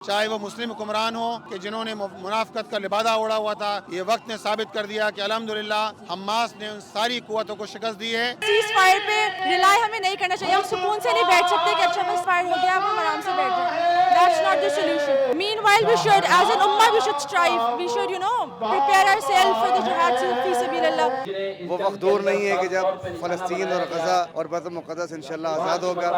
چاہے وہ مسلم حکمران ہو کہ جنہوں نے منافقت کا لبادہ اوڑا ہوا تھا، یہ وقت نے ثابت کر دیا کہ الحمدللہ حماس نے ان ساری قوتوں کو شکست دی ہے۔ سیز فائر پہ ریلائی ہمیں نہیں کرنا چاہیے، ہم سکون سے نہیں بیٹھ سکتے کہ اچھا بس فائر ہو گیا اب ہم آرام سے بیٹھ جائیں۔ That's not the solution. Meanwhile, we should, as an ummah, we should strive. We should, prepare ourselves for the jihad fi sabil Allah. وہ وقت دور نہیں ہے کہ جب فلسطین اور غزہ اور بیت المقدس انشاءاللہ آزاد ہوگا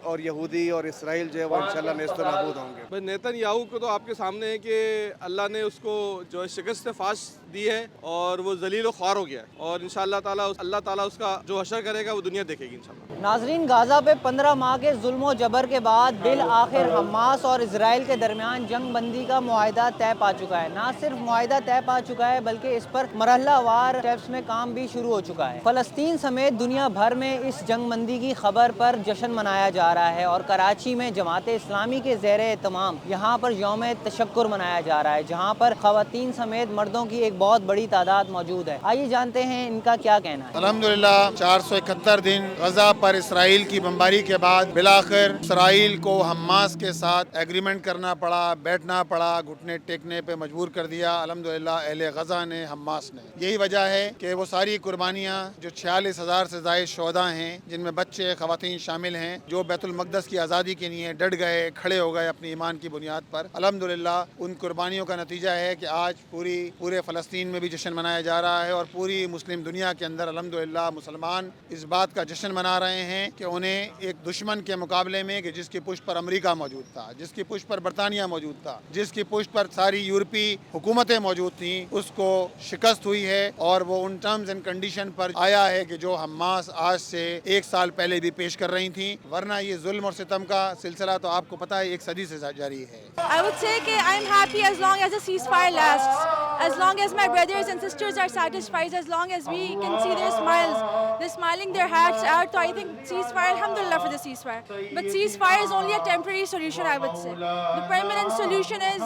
اور یہودی اور اسرائیل جو ہے وہ انشاءاللہ نیست و نابود ہوں گے۔ نیتن یاہو کو تو آپ کے سامنے ہے کہ اللہ نے اس کو جو ہے شکست فاش دی ہے اور وہ ذلیل و خوار ہو گیا ہے، اور انشاءاللہ تعالیٰ اللہ تعالیٰ اس کا جو حشر کرے گا وہ دنیا دیکھے گی انشاءاللہ۔ ناظرین، غزہ پہ 15 ماہ کے ظلم و جبر کے بعد بالآخر حماس اور اسرائیل کے درمیان جنگ بندی کا معاہدہ طے پا چکا ہے۔ نہ صرف معاہدہ طے پا چکا ہے بلکہ اس پر مرحلہ وار اسٹیپس میں کام بھی شروع ہو چکا ہے۔ فلسطین سمیت دنیا بھر میں اس جنگ بندی کی خبر پر جشن منایا جا رہا ہے، اور کراچی میں جماعت اسلامی کے زیر اہتمام یہاں پر یوم تشکر منایا جا رہا ہے، جہاں پر خواتین سمیت مردوں کی ایک بہت بڑی تعداد موجود ہے۔ آئیے جانتے ہیں ان کا کیا کہنا ہے۔ الحمدللہ 471 دن غزہ پر اسرائیل کی بمباری کے بعد بالآخر اسرائیل کو حماس کے ساتھ ایگریمنٹ کرنا پڑا، بیٹھنا پڑا، گھٹنے ٹیکنے پہ مجبور کر دیا الحمدللہ اہل غزہ نے، حماس نے۔ یہی وجہ ہے کہ وہ ساری قربانیاں جو 46,000 سے زائد شہداء ہیں، جن میں بچے خواتین شامل ہیں، جو بیت المقدس کی آزادی کے لیے ڈٹ گئے، کھڑے ہو گئے اپنی ایمان کی بنیاد پر، الحمدللہ ان قربانیوں کا نتیجہ ہے کہ آج پورے فلسطین میں بھی جشن منایا جا رہا ہے، اور پوری مسلم دنیا کے اندر الحمدللہ مسلمان اس بات کا جشن منا رہے ہیں کہ انہیں ایک دشمن کے مقابلے میں کہ جس کی پشت پر امریکہ موجود تھا، جس کی پشت پر برطانیہ موجود تھا، جس کی پشت پر ساری یورپی حکومتیں موجود تھیں، اس کو شکست ہوئی ہے، اور وہ ان ٹرمز اینڈ کنڈیشن پر آیا ہے کہ جو حماس آج سے 1 سال پہلے بھی پیش کر رہی تھیں، ورنہ یہ ظلم اور ستم کا سلسلہ تو آپ کو پتہ ہے 1 صدی سے جاری ہے۔ I would say کہ I'm happy as long as the ceasefire lasts, as long as my brothers and sisters are satisfied, as long as we can see their smiles, they're smiling their hearts out. So I think ceasefire, alhamdulillah for the ceasefire. But ceasefire is only a temporary solution, I would say. The permanent solution is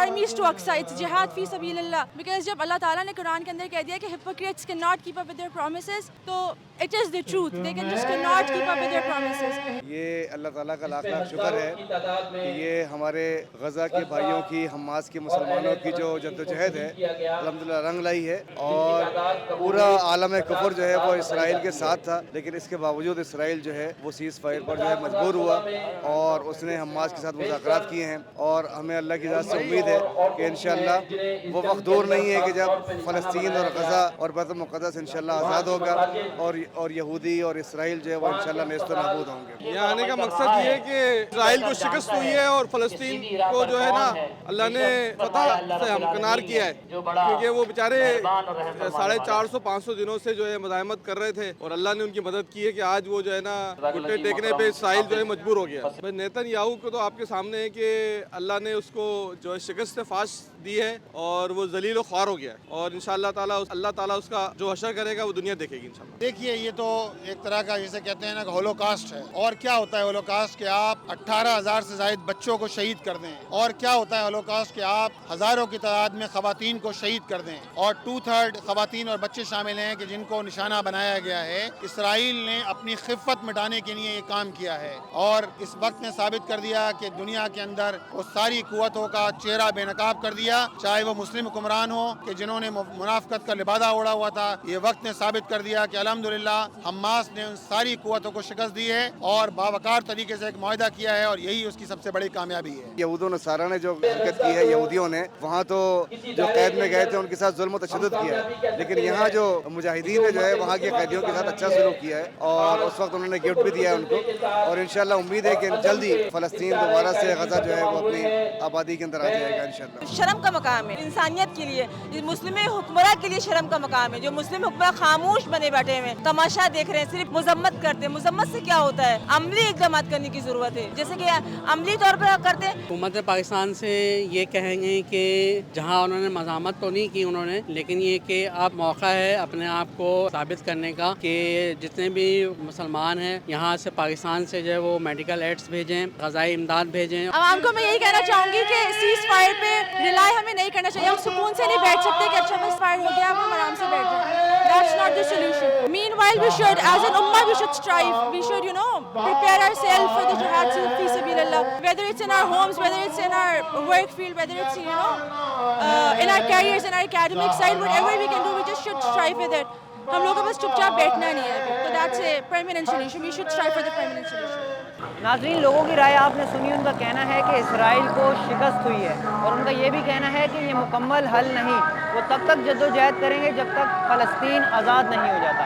armies to Aqsa. It's jihad fi sabilillah. Because جب اللہ تعالیٰ نے قرآن کے اندر کہہ دیا کہ hypocrites cannot keep up with their promises, تو it is the truth. They can just cannot keep up with their promises. یہ اللہ تعالیٰ کا لاکھ لاکھ شکر ہے کہ یہ ہمارے غزہ کے بھائیوں کی، حماس کی، مسلمانوں کی جو جدوجہد ہے الحمدللہ رنگ لائی ہے، اور پورا عالم کفر جو ہے وہ اسرائیل کے ساتھ تھا، لیکن اس کے باوجود اسرائیل جو ہے وہ سیز فائر پر جو ہے مجبور ہوا، اور اس نے حماس کے ساتھ مذاکرات کیے ہیں، اور ہمیں اللہ کی ذات سے امید ہے کہ انشاءاللہ وہ وقت دور نہیں ہے کہ جب فلسطین اور غزہ اور بیت المقدس انشاءاللہ آزاد ہوگا اور یہودی اور اسرائیل جو ہے وہ انشاءاللہ نیست و نابود ہوں گے۔ یہاں آنے کا مقصد یہ ہے کہ اسرائیل کو شکست ہوئی ہے، اور فلسطین کو جو ہے نا اللہ نے فتح سے ہمکنار کیا ہے، کیونکہ وہ بیچارے 450-500 دنوں سے جو ہے مزاحمت کر رہے تھے، اور اللہ نے ان کی مدد کی ہے کہ آج وہ جو ہے نا گھٹنے ٹیکنے پہ اسرائیل جو ہے مجبور ہو گیا۔ نیتن یاہو کو تو آپ کے سامنے ہے کہ اللہ نے اس کو جو ہے شکست فاش دی ہے، اور وہ ذلیل و خوار ہو گیا ہے، اور انشاءاللہ تعالیٰ اللہ تعالیٰ اس کا جو حشر کرے گا وہ دنیا دیکھے گی انشاءاللہ۔ دیکھیے، یہ تو ایک طرح کا جسے کہتے ہیں نا کہ ہولوکاسٹ ہے۔ اور کیا ہوتا ہے ہولوکاسٹ؟ کہ آپ 18,000 سے زائد بچوں کو شہید کر دیں۔ اور کیا ہوتا ہے ہولوکاسٹ؟ کہ آپ ہزاروں کی تعداد میں خواتین کو شہید کر دیں، اور 2/3 خواتین اور بچے شامل ہیں کہ جن کو نشانہ بنایا گیا ہے۔ اسرائیل نے اپنی خفت مٹانے کے لیے یہ کام کیا ہے، اور اس وقت نے ثابت کر دیا کہ دنیا کے اندر وہ ساری قوتوں کا چہرہ بے نقاب کر دیا، چاہے وہ مسلم حکمران ہو کہ جنہوں نے منافقت کا لبادہ اوڑا ہوا تھا۔ یہ وقت نے ثابت کر دیا کہ الحمدللہ حماس نے ان ساری قوتوں کو شکست دی ہے، اور باوقار طریقے سے ایک معاہدہ کیا ہے، اور یہی اس کی سب سے بڑی کامیابی ہے۔ یہود و نصارہ نے جو حرکت کی ہے، یہودیوں نے وہاں تو جو قید میں گئے تھے ان کے ساتھ ظلم و تشدد کیا ہے، لیکن یہاں جو مجاہدین نے جو ہے وہاں کے قیدیوں کے ساتھ اچھا سلوک کیا ہے، اور اس وقت انہوں نے گفٹ بھی دیا ہے ان کو، اور انشاءاللہ امید ہے کہ جلدی فلسطین دوبارہ سے غزہ جو ہے وہ اپنی آبادی کے اندر آ جائے گا انشاءاللہ۔ شرم کا مقام ہے انسانیت کے لیے، مسلم حکمراں کے لیے شرم کا مقام ہے۔ جو مسلم حکمراں خاموش بنے بیٹھے ہوئے تماشا دیکھ رہے ہیں، صرف مذمت کرتے ہیں۔ مذمت سے کیا ہوتا ہے؟ عملی اقدامات کرنے کی ضرورت ہے، جیسے کہ عملی طور پر کرتے ہیں۔ حکومت پاکستان سے یہ کہیں گے کہ جہاں انہوں نے مزاحمت تو نہیں کی انہوں نے، لیکن یہ کہ اب موقع ہے اپنے آپ کو ثابت کرنے کا کہ جتنے بھی مسلمان ہیں یہاں سے پاکستان سے جو ہے وہ میڈیکل ایڈس بھیجیں، غذائی امداد بھیجیں۔ عوام کو میں یہی کہنا چاہوں گی کہ سیز فائر پہ ریلائی ہمیں نہیں کرنا چاہیے. ہم سکون سے نہیں بیٹھ سکتے کہ اچھا بس فائر ہو گیا اب ہم آرام سے بیٹھ جائیں. That's not the solution. Meanwhile, we should, as an ummah, we should strive. We should, prepare ourselves for the jihad fi sabilillah. Whether it's in our homes, whether it's in our work field, whether it's, in our careers, in our academic side, whatever we can do, we just should strive with it. ہم لوگوں کو بس چپ چاپ بیٹھنا نہیں ہے. تو that's a permanent solution. We should strive for the permanent solution. ناظرین لوگوں کی رائے آپ نے سنی. ان کا کہنا ہے کہ اسرائیل کو شکست ہوئی ہے اور ان کا یہ بھی کہنا ہے کہ یہ مکمل حل نہیں. وہ تب تک جدوجہد کریں گے جب تک فلسطین آزاد نہیں ہو جاتا.